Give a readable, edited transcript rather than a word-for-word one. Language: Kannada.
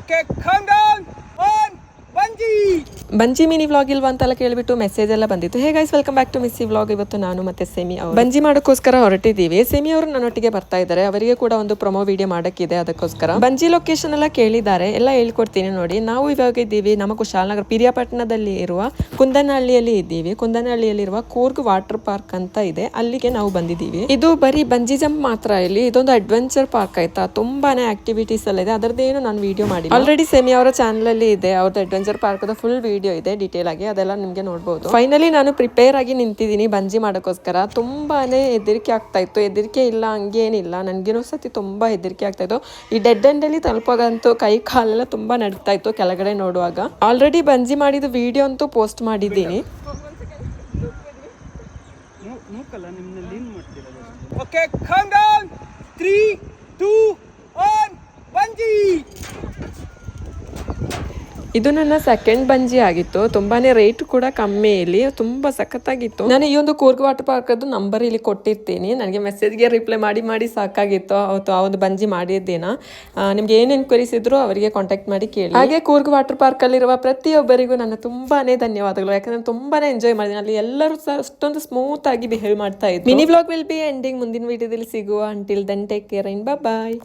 Okay, calm down. On Bunji. Bunji mini vlog ಇಲ್ವಾ ಅಂತೆಲ್ಲ ಕೇಳಿಬಿಟ್ಟು ಮೆಸೇಜ್ ಎಲ್ಲ ಬಂದಿತ್ತು. Hey guys, welcome back to Missi vlog. ಇವತ್ತು ನಾನು ಮತ್ತೆ ಸೆಮಿ ಅವರು ಬಂಜಿ ಮಾಡೋಕ್ಕೋಸ್ಕರ ಹೊರಟಿದ್ದೀವಿ. ಸೆಮಿ ಅವರು ನನ್ನೊಟ್ಟಿಗೆ ಬರ್ತಾ ಇದ್ದಾರೆ. ಅವರಿಗೆ ಕೂಡ ಒಂದು ಪ್ರೊಮೋ ವಿಡಿಯೋ ಮಾಡಕ್ಕಿದೆ, ಅದಕ್ಕೋಸ್ಕರ ಬಂಜಿ ಲೊಕೇಶನ್ ಎಲ್ಲ ಕೇಳಿದ್ದಾರೆ. ಎಲ್ಲ ಹೇಳ್ಕೊಡ್ತೀನಿ ನೋಡಿ. ನಾವು ಇವಾಗ ಇದ್ದೀವಿ ನಮ್ಮ ಕುಶಾಲನಗರ ಪಿರಿಯಾಪಟ್ಟಣದಲ್ಲಿ ಇರುವ ಕುಂದನಹಳ್ಳಿಯಲ್ಲಿ ಇದ್ದೀವಿ. ಕುಂದನಹಳ್ಳಿಯಲ್ಲಿರುವ ಕೂರ್ಗ್ ವಾಟರ್ ಪಾರ್ಕ್ ಅಂತ ಇದೆ, ಅಲ್ಲಿಗೆ ನಾವು ಬಂದಿದ್ದೀವಿ. ಇದು ಬರೀ ಬಂಜಿ ಜಂಪ್ ಮಾತ್ರ ಇಲ್ಲಿ, ಇದೊಂದು ಅಡ್ವೆಂಚರ್ ಪಾರ್ಕ್ ಆಯ್ತಾ. ತುಂಬಾನೇ ಆಕ್ಟಿವಿಟೀಸ್ ಎಲ್ಲ ಇದೆ. ಅದರದ್ದೇನು ನಾನು ವಿಡಿಯೋ ಮಾಡಿ ಆಲ್ರೆಡಿ ಸೆಮಿ ಅವರ ಚಾನಲ್ ಅಲ್ಲಿ ಇದೆ. ಅವ್ರದ್ದು ಅಡ್ವೆಂಚರ್ ಪಾರ್ಕ್ ಫುಲ್ ವಿಡಿಯೋ ಇದೆ ಡೀಟೇಲ್ ಆಗಿ, ಅದೆಲ್ಲ ನಿಮ್ಗೆ ನೋಡಬಹುದು. ಫೈನಲಿ ನಾನು ಪ್ರಿಪೇರ್ ಆಗಿ ನಿಂತಿದ್ದೀನಿ ಬಂಜಿ ಮಾಡೋಕ್ಕೋಸ್ಕರ. ತುಂಬಾನೇ ಹೆದರಿಕೆ ಆಗ್ತಾ ಇತ್ತು. ಹೆದರಿಕೆ ಇಲ್ಲ ಹಂಗೇನಿಲ್ಲ, ನನ್ಗೇನೋ ಸತಿ ತುಂಬಾ ಹೆದರಿಕೆ ಆಗ್ತಾ ಇತ್ತು. ಈ ಡೆಡ್ ಎಂಡ್ ಅಲ್ಲಿ ತಲುಪೋಗಂತೂ ಕೈ ಕಾಲೆಲ್ಲ ತುಂಬಾ ನಡ್ತಾ ಇತ್ತು ಕೆಳಗಡೆ ನೋಡುವಾಗ. ಆಲ್ರೆಡಿ ಬಂಜಿ ಮಾಡಿದ ವಿಡಿಯೋ ಅಂತೂ ಪೋಸ್ಟ್ ಮಾಡಿದ್ದೀನಿ. Okay, calm down. 3, 2, 1, Bunji. ಇದು ನನ್ನ ಸೆಕೆಂಡ್ ಬಂಜಿ ಆಗಿತ್ತು. ತುಂಬಾನೇ ರೇಟ್ ಕೂಡ ಕಮ್ಮಿ, ಇಲ್ಲಿ ತುಂಬಾ ಸಖತ್ತಾಗಿತ್ತು. ನಾನು ಈ ಒಂದು ಕೂರ್ಗ್ ವಾಟರ್ ಪಾರ್ಕ್ ಅದು ನಂಬರ್ ಇಲ್ಲಿ ಕೊಟ್ಟಿರ್ತೀನಿ. ನನಗೆ ಮೆಸೇಜ್ಗೆ ರಿಪ್ಲೈ ಮಾಡಿ ಮಾಡಿ ಸಾಕಾಗಿತ್ತು ಅವತ್ತು ಆ ಒಂದು ಬಂಜಿ ಮಾಡಿದ್ದೇನ. ನಿಮ್ಗೆ ಏನ್ ಎನ್ಕ್ವೈರೀಸ್ ಇದ್ರು ಅವರಿಗೆ ಕಾಂಟ್ಯಾಕ್ಟ್ ಮಾಡಿ ಕೇಳಿ. ಹಾಗೆ ಕೂರ್ಗ್ ವಾಟರ್ ಪಾರ್ಕ್ ಅಲ್ಲಿರುವ ಪ್ರತಿಯೊಬ್ಬರಿಗೂ ನನ್ನ ತುಂಬಾನೇ ಧನ್ಯವಾದಗಳು. ಯಾಕಂದ್ರೆ ತುಂಬಾನೇ ಎಂಜಾಯ್ ಮಾಡಿದ್ದೀನಿ. ಅಲ್ಲಿ ಎಲ್ಲರೂ ಸಹ ಅಷ್ಟೊಂದು ಸ್ಮೂತ್ ಆಗಿ ಬಿಹೇವ್ ಮಾಡ್ತಾ ಇದ್ರು. Mini vlog will be ending. ಮುಂದಿನ ವಿಡಿಯೋದಲ್ಲಿ ಸಿಗುವ. Until then take care and bye.